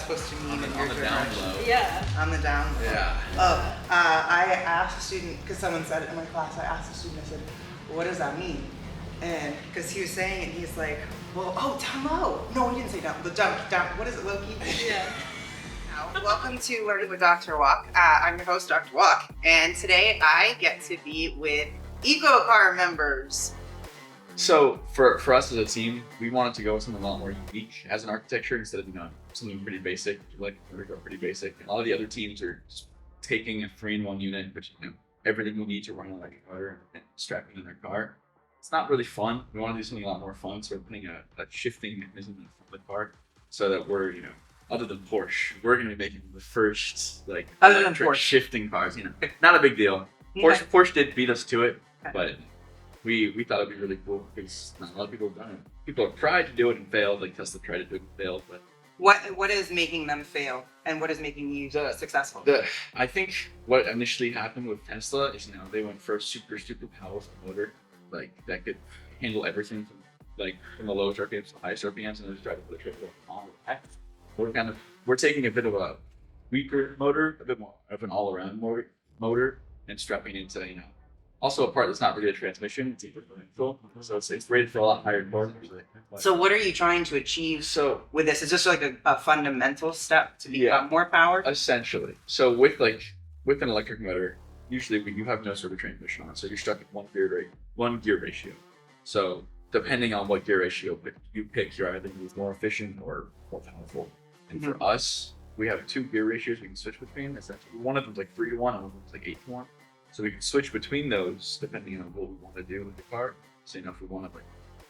supposed to mean in your on the down generation? low. Yeah. On the down low. Yeah. Oh, I asked a student, because someone said it in my class, I asked a student, I said, what does that mean? And because he was saying it, he's like, well, oh, down low. No, he didn't say down. The down, what is it, low-key? Yeah. Welcome to Learning with Dr. Walck. I'm your host, Dr. Walck, and today I get to be with EcoCar members. So for us as a team, we wanted to go with something a lot more unique as an architecture instead of something pretty basic. Like we're pretty basic. And a lot of the other teams are just taking a 3-in-1 unit, which everything you need to run like a car and strapping in their car. It's not really fun. We want to do something a lot more fun, so we're putting a shifting mechanism in the car, so that we're other than Porsche, we're going to be making the first electric shifting cars. Not a big deal. Porsche did beat us to it, but we thought it'd be really cool because not a lot of people have done it. People have tried to do it and failed, like Tesla tried to do it and failed. But What is making them fail, and what is making you successful? I think what initially happened with Tesla is they went for a super powerful motor, like that could handle everything from the lowest RPMs to the highest RPMs, and they just tried to put a triple on the back. We're taking a bit of a weaker motor, a bit more of an all-around motor, and strapping into also a part that's not really a transmission. It's a differential, so it's rated for a lot higher torque. So what are you trying to achieve with this? Is this like a fundamental step to become more powered? Essentially. So with an electric motor, usually you have no sort of transmission on it, so you're stuck at one gear ratio. So depending on what gear ratio you pick, you're either more efficient or more powerful. And for us, we have 2 gear ratios we can switch between. Essentially, one of them's like 3-1, one of them's like 8-1. So we can switch between those depending on what we want to do with the car. So if we want to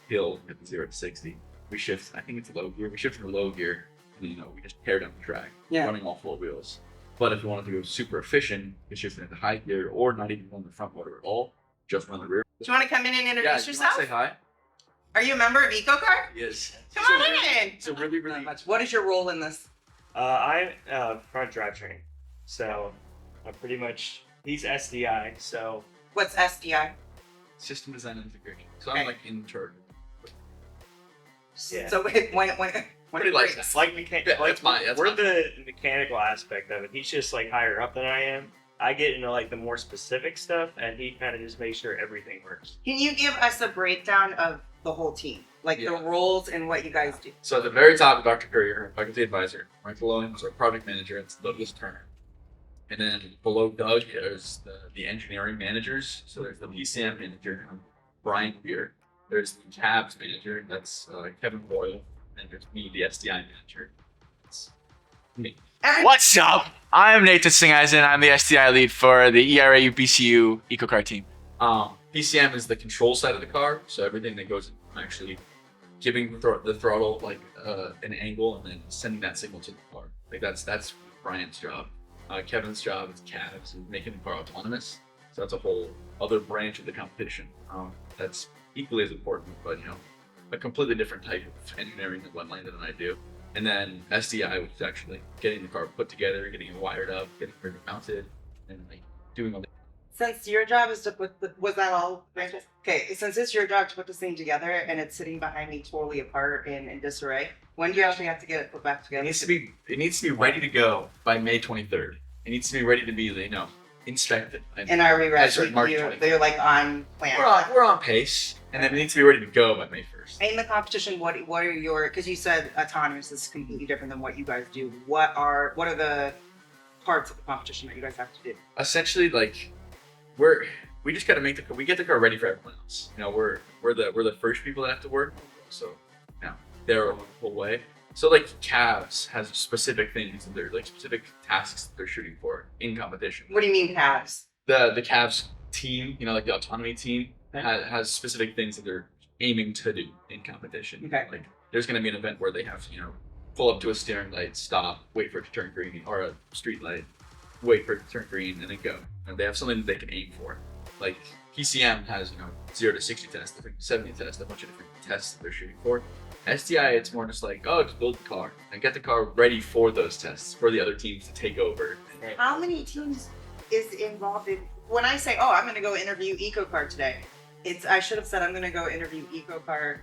hill at the 0 to 60, we shift. I think it's low gear. We shift to low gear, and we just tear down the track, running all 4 wheels. But if we wanted to go super efficient, we shift into high gear or not even run the front motor at all, just run the rear. Do you want to come in and introduce yourself? Say hi. Are you a member of EcoCar? Yes. Come on in. It's a really much. What is your role in this? I'm front drivetrain, so I'm pretty much. He's SDI, so. What's SDI? System design and integration. So I'm in charge. Yeah. So when Pretty like that. Like we're the mechanical aspect of it. He's just higher up than I am. I get into the more specific stuff, and he kind of just makes sure everything works. Can you give us a breakdown of the whole team, the roles and what you guys do? So at the very top of Dr. Courier, faculty advisor. Right below him is our project manager. It's Douglas Turner. And then below Doug, there's the engineering managers. So there's the PCM manager, Brian Beer. There's the cabs manager, that's Kevin Boyle. And there's me, the SDI manager. That's me. What's up? I'm Nathan Singeisen. I'm the SDI lead for the ERAU BCU EcoCar team. PCM is the control side of the car, so everything that goes in actually giving the throttle an angle and then sending that signal to the car. That's Brian's job. Kevin's job is cabs and making the car autonomous. So that's a whole other branch of the competition. That's equally as important, but a completely different type of engineering than what Landon and I do. And then SDI, which is actually getting the car put together, getting it wired up, getting it mounted, and doing all that. Since your job is to put was that all branches? Okay, since it's your job to put this thing together and it's sitting behind me totally apart in disarray, when do you actually have to get it put back together? It needs to be ready to go by May 23rd. It needs to be ready to be, inspected. And are we ready? They're on plan. We're on pace, and then it needs to be ready to go by May 1st. In the competition, what are your? Because you said autonomous is completely different than what you guys do. What are the parts of the competition that you guys have to do? Essentially, we just got to we get the car ready for everyone else. We're the first people that have to work. So they're a whole way. So cabs has specific things and they're specific tasks that they're shooting for in competition. What do you mean cabs? The cabs team, the autonomy team has specific things that they're aiming to do in competition. Okay. There's going to be an event where they have to pull up to a steering light, stop, wait for it to turn green, or a street light, wait for it to turn green, and then go. And they have something that they can aim for. PCM has 0 to 60 tests, 70 tests, a bunch of different tests that they're shooting for. SDI, it's more just just build the car and get the car ready for those tests for the other teams to take over. How many teams is involved in? When I say, I'm going to go interview EcoCar today, I should have said I'm going to go interview EcoCar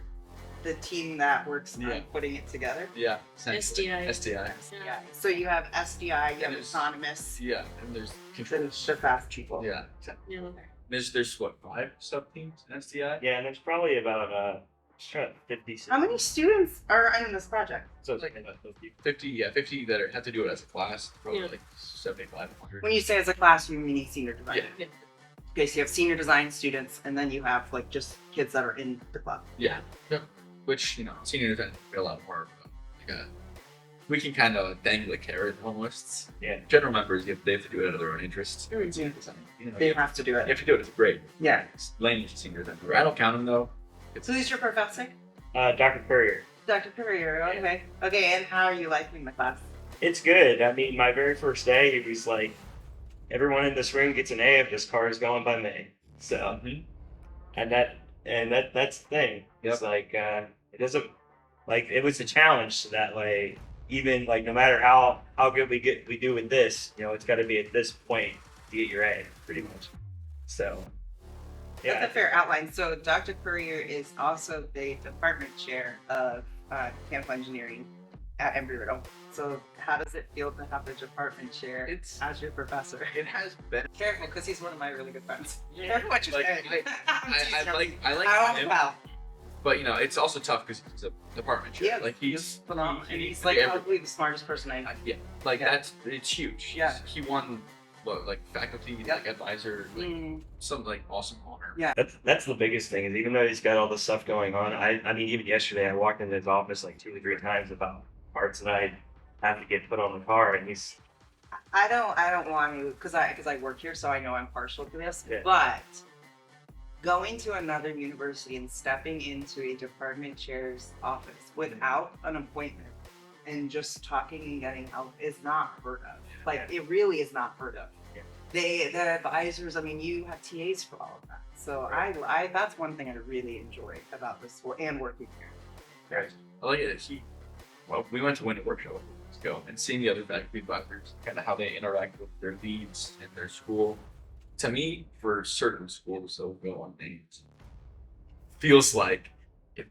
the team that works Yeah. on putting it together. Yeah. essentially. SDI. SDI. Yeah. So you have SDI, you have There's- autonomous, Yeah, and there's the controls. fast people. Yeah, exactly. Yeah. There's what, 5 sub teams in SDI? Yeah, and there's probably about 50. How many students are in this project? So it's Like like 50 that have to do it as a class. Probably Yeah. like 75, 100. When you say as a class, you mean senior design. Yeah. Okay, so you have senior design students, and then you have like just kids that are in the club. Yeah. Yep. Which, senior event would be a lot more. Like we can kind of dangle a carrot almost. Yeah. General members, they have to do it out of their own interests. They You have to do it. have to do it as a grade. Yeah. Lane is a senior event. I don't count them though. So who's your professor? Dr. Courier. Dr. Courier. Okay. Okay, and how are you liking the class? It's good. I mean, my very first day, he was like, everyone in this room gets an A if this car is going by me. So, and that's the thing. It's like, it doesn't, like, it was a challenge so that way, even like, no matter how good we do with this, it's got to be at this point to get your A, pretty much. So, That's a fair outline. So Dr. Courier is also the department chair of mechanical engineering at Embry-Riddle. So how does it feel to have the department chair as your professor? It has been. Careful, because he's one of my really good friends. Careful what you're Like, saying. I like Oh, him, wow. but it's also tough because he's a department chair. Yeah, like he's phenomenal. And he's he's like every- probably the smartest person I know. yeah, like Yeah. it's huge. Yeah. He won like faculty, Yeah. like advisor, like some like awesome honor. Yeah. That's the biggest thing is even though he's got all this stuff going on, I mean even yesterday I walked into his office like 2 or 3 times about parts that I have to get put on the car, and he's I don't want to because I work here, so I know I'm partial to this. Yeah. But going to another university and stepping into a department chair's office without an appointment and just talking and getting help is not heard of. Like it really is not heard of. Yeah. The advisors. I mean, you have TAs for all of that. So I that's one thing I really enjoy about this and working here. Right. I like it. We went to Winter Workshop a few weeks ago and seeing the other faculty advisors, kind of how they interact with their leads in their school. To me, for certain schools, so we'll go on names, feels like.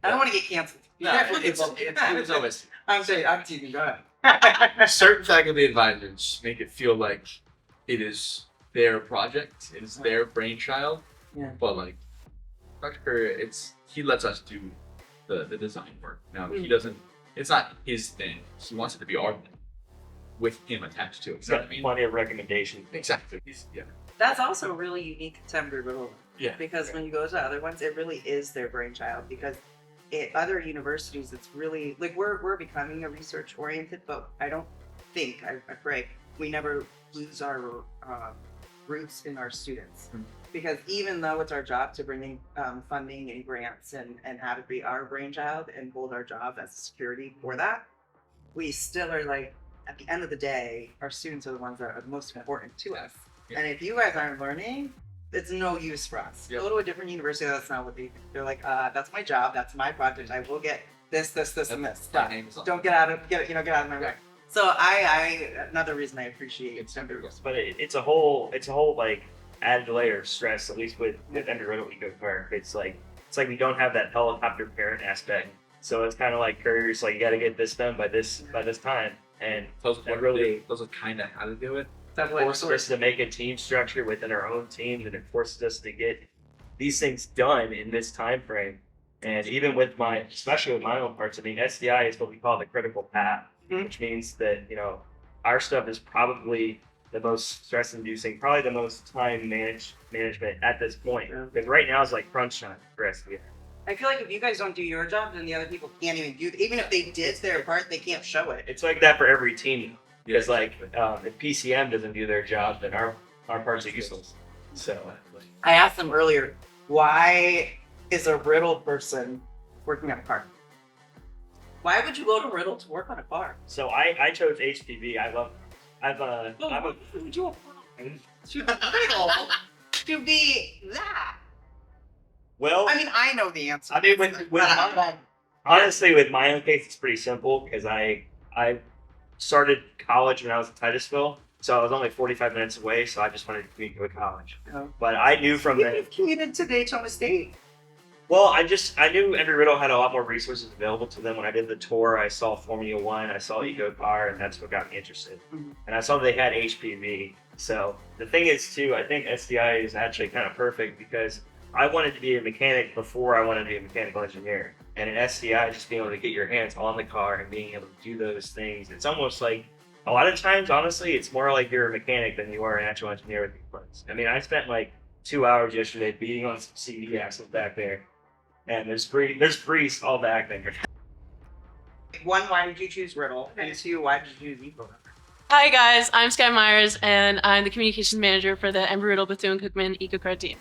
I don't want to get canceled. No, it's always. I'm saying I'm teasing. Go ahead. Certain faculty advisors make it feel like it is their project, it is their brainchild. Yeah. But like Dr. Courier, he lets us do the design work. Now he Mm. doesn't. It's not his thing. He wants it to be our thing, with him attached to it. he's You know got what I mean? plenty of recommendations. Exactly. Yeah. That's also really unique to Embry-Riddle. Yeah. Because when you go to other ones, it really is their brainchild. Because at other universities, it's really like we're becoming a research oriented, but I don't think I pray we never lose our roots in our students. Mm. Because even though it's our job to bring in funding and grants and have it be our brainchild and hold our job as security for that, we still are like, at the end of the day, our students are the ones that are the most important to us. Yeah. And if you guys aren't learning, it's no use for us. Yep. Go to a different university, that's not what they're like, that's my job, that's my project, I will get this, and this. My Done. name is on Don't get out of my way. So I another reason I appreciate Embry-Riddle. But it's a whole like added layer of stress, at least with Embry-Riddle EcoCar. It's like we don't have that helicopter parent aspect. So it's kind of like couriers, like you got to get this done by this time, and Tells us that what really tells us kind of how to do it. forces us to make a team structure within our own team, and it forces us to get these things done in this time frame. And even with especially with my own parts, I mean, SDI is what we call the critical path, which means that our stuff is probably the most stress-inducing, probably the most time management at this point. Because right now it's like crunch time for SDI. I feel like if you guys don't do your job, then the other people can't even do it. Even if they did their part, they can't show it. It's like that for every team. Because exactly. if PCM doesn't do their job, then our parts are useless. So I asked them earlier, why is a Riddle person working on a car? Why would you go to Riddle to work on a car? So I chose HPV. Why would you apply to Riddle to be that? Well, I mean, I know the answer. I mean, honestly, with my own case, it's pretty simple because I started college when I was in Titusville, so I was only 45 minutes away. So I just wanted to go to college. Oh. But I knew from You've commuted to Daytona State. Well, I knew Embry-Riddle had a lot more resources available to them. When I did the tour, I saw Formula One, I saw EcoCar, and that's what got me interested. Mhm. And I saw they had HPV. So the thing is, too, I think SDI is actually kind of perfect because I wanted to be a mechanic before I wanted to be a mechanical engineer. And in SDI, just being able to get your hands on the car and being able to do those things, it's almost like a lot of times, honestly, it's more like you're a mechanic than you are an actual engineer with your parts. I mean, I spent like 2 hours yesterday beating on some CD axles back there. And there's grease all back there. One, why did you choose Riddle? And two, why did you choose EcoCar? Hi guys, I'm Skye Myers and I'm the communications manager for the Embry-Riddle Bethune-Cookman EcoCar team.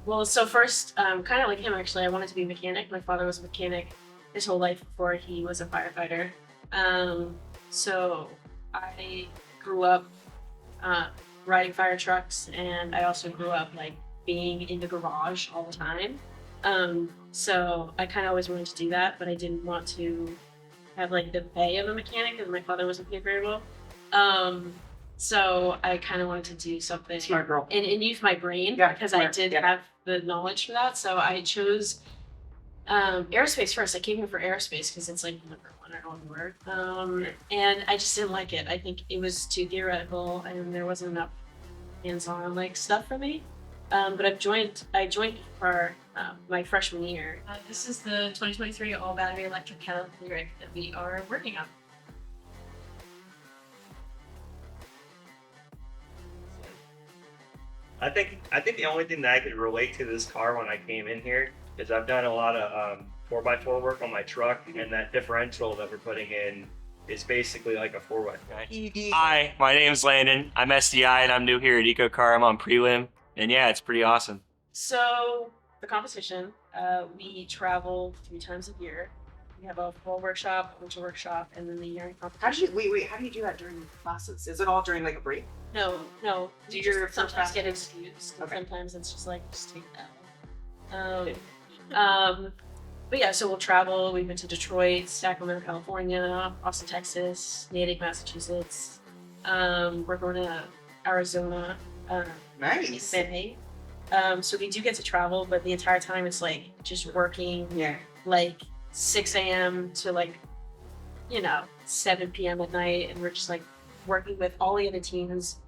Well, so first, kind of like him actually, I wanted to be a mechanic. My father was a mechanic his whole life before he was a firefighter. So I grew up riding fire trucks, and I also grew up like being in the garage all the time. So I kind of always wanted to do that, but I didn't want to have like the pay of a mechanic because my father wasn't paid very well. So I kind of wanted to do something Smart girl. and use my brain Yeah, because smart, I did yeah. have the knowledge for that. So I chose aerospace first. I came here for aerospace because it's like number one or on word. And I just didn't like it. I think it was too theoretical and there wasn't enough hands-on like stuff for me. But I joined for my freshman year. This is the 2023 all-battery electric Cadillac LYRIQ that we are working on. I think the only thing that I could relate to this car when I came in here is I've done a lot of 4x4 work on my truck, and that differential that we're putting in is basically like a 4x4. Hi, my name's Landon. I'm SDI and I'm new here at EcoCar. I'm on prelim, and yeah, it's pretty awesome. So the competition, we travel 3 times a year. We have a fall workshop, a winter workshop, and then the year-end How do competition. you wait? How do you do that during classes? Is it all during like a break? No. Do You your just sometimes first get classes? excused. Okay. Sometimes it's just like, just take that. But yeah, so we'll travel. We've been to Detroit, Sacramento, California, Austin, Texas, Natick, Massachusetts. We're going to Arizona in Nice. May. So we do get to travel, but the entire time it's like just working Yeah. like 6 a.m. to like, 7 p.m. at night, and we're just like working with all the other teams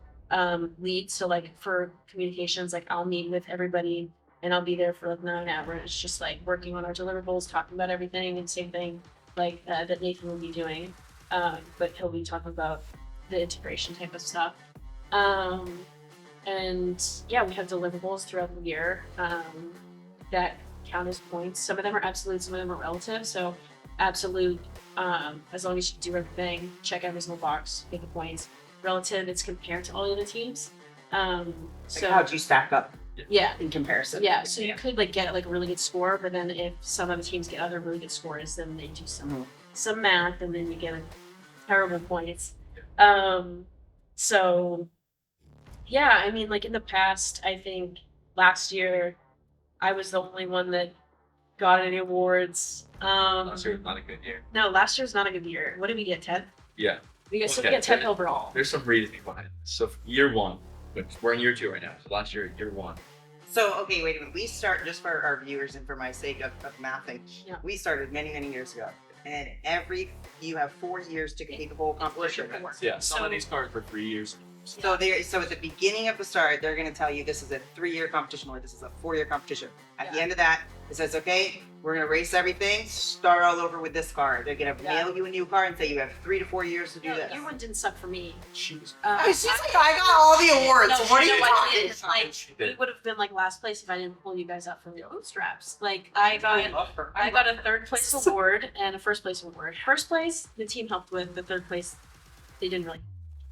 leads. So like for communications, like I'll meet with everybody and I'll be there for like 9 hours, just like working on our deliverables, talking about everything, and same thing like that Nathan will be doing, but he'll be talking about the integration type of stuff. And yeah, we have deliverables throughout the year that count as points. Some of them are absolute, some of them are relative. So absolute, as long as you do everything, check every single box, get the points. Relative, it's compared to all the other teams. So how do you stack up yeah, in comparison? yeah. So you could like get like a really good score, but then if some other teams get other really good scores, then they do some math, and then you get like terrible points. So yeah, I mean, like in the past, I think last year I was the only one that got any awards. Last year was not a good year. No, last year was not a good year. What did we get? 10th? Yeah. We got Okay. 10th overall. There's some reasoning behind this. So year 1, which we're in year 2 right now. So last year 1. So okay, wait a minute. We start just for our viewers and for my sake of mathing. Yeah. We started many years ago, and you have 4 years to complete the whole competition. Yeah. Some So- of these cars were 3 years. So at the beginning of the start, they're going to tell you this is a 3-year competition or this is a 4-year competition. At the end of that, it says, okay, we're going to race everything, start all over with this car. They're going to Yeah. mail you a new car and say you have 3 to 4 years to do No, this. year one didn't suck for me. She was. She's like, I got all the awards. No, what are you you know what talking it is? about? Like, we would have been like last place if I didn't pull you guys up from the bootstraps. Like I got a 3rd place award and a 1st place award. 1st place, the team helped with. The 3rd place, they didn't really.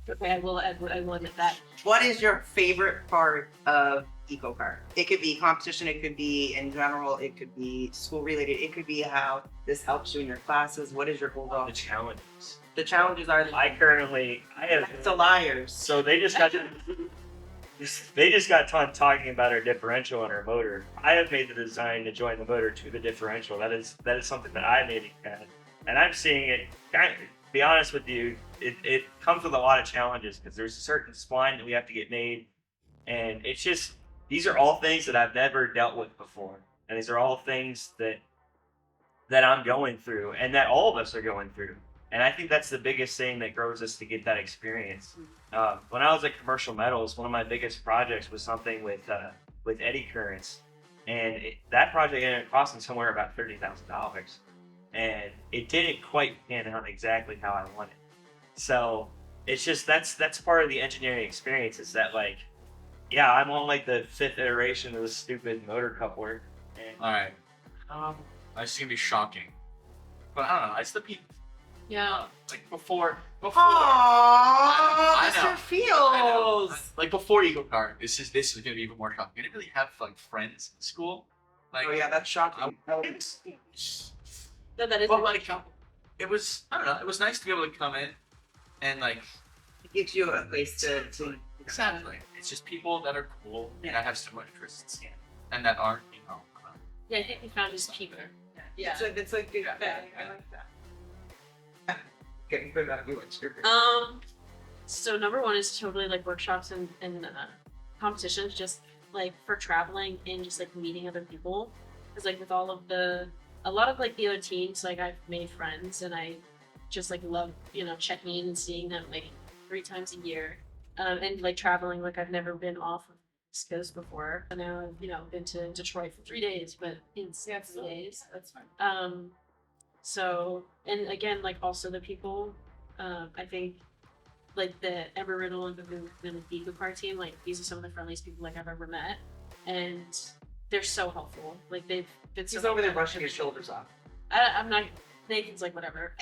Okay, I will admit that. What is your favorite part of EcoCar? It could be competition, it could be in general, it could be school related, it could be how this helps you in your classes. What is your overall? The challenges. The challenges are I have the liars. So they just got done talking about our differential and our motor. I have made the design to join the motor to the differential. That is something that I made it, and I'm seeing it. To be honest with you, it comes with a lot of challenges because there's a certain spline that we have to get made, and it's just these are all things that I've never dealt with before. And these are all things that I'm going through and that all of us are going through. And I think that's the biggest thing that grows us to get that experience. When I was at Commercial Metals, one of my biggest projects was something with eddy currents. And that project ended up costing somewhere about $30,000. And it didn't quite pan out exactly how I wanted. So it's just, that's part of the engineering experience, is that like, yeah, I'm on like the 5th iteration of this stupid motor coupler. And All right. It's gonna be shocking, but I don't know. It's the people. Yeah. Like before. Aww, I know. Mr. Fields. I know. Like before EcoCar, this is gonna be even more shocking. I didn't really have like friends in school. Like, Oh yeah, that's shocking. No, that is. but like, it was, I don't know. It was nice to be able to come in and like. It gives you a place to Exactly. It's just people that are cool and Yeah. that have similar interests, and that aren't, Yeah, I think we found his cheaper. Yeah. It's a good thing. I like that. Getting put out you So number one is totally like workshops and competitions, just like for traveling and just like meeting other people. Because like with all of a lot of like the other teams, like I've made friends and I just like love, checking in and seeing them like 3 times a year. And like traveling, like I've never been off of the East Coast before. And now I've, been to Detroit for 3 days, but in 6 days. That's fine. So, and again, like also the people, I think like the Embry-Riddle and the EcoCar team, like these are some of the friendliest people like I've ever met. And they're so helpful. Like they've been so He's over there brushing his shoulders off. I'm not, Nathan's like, whatever.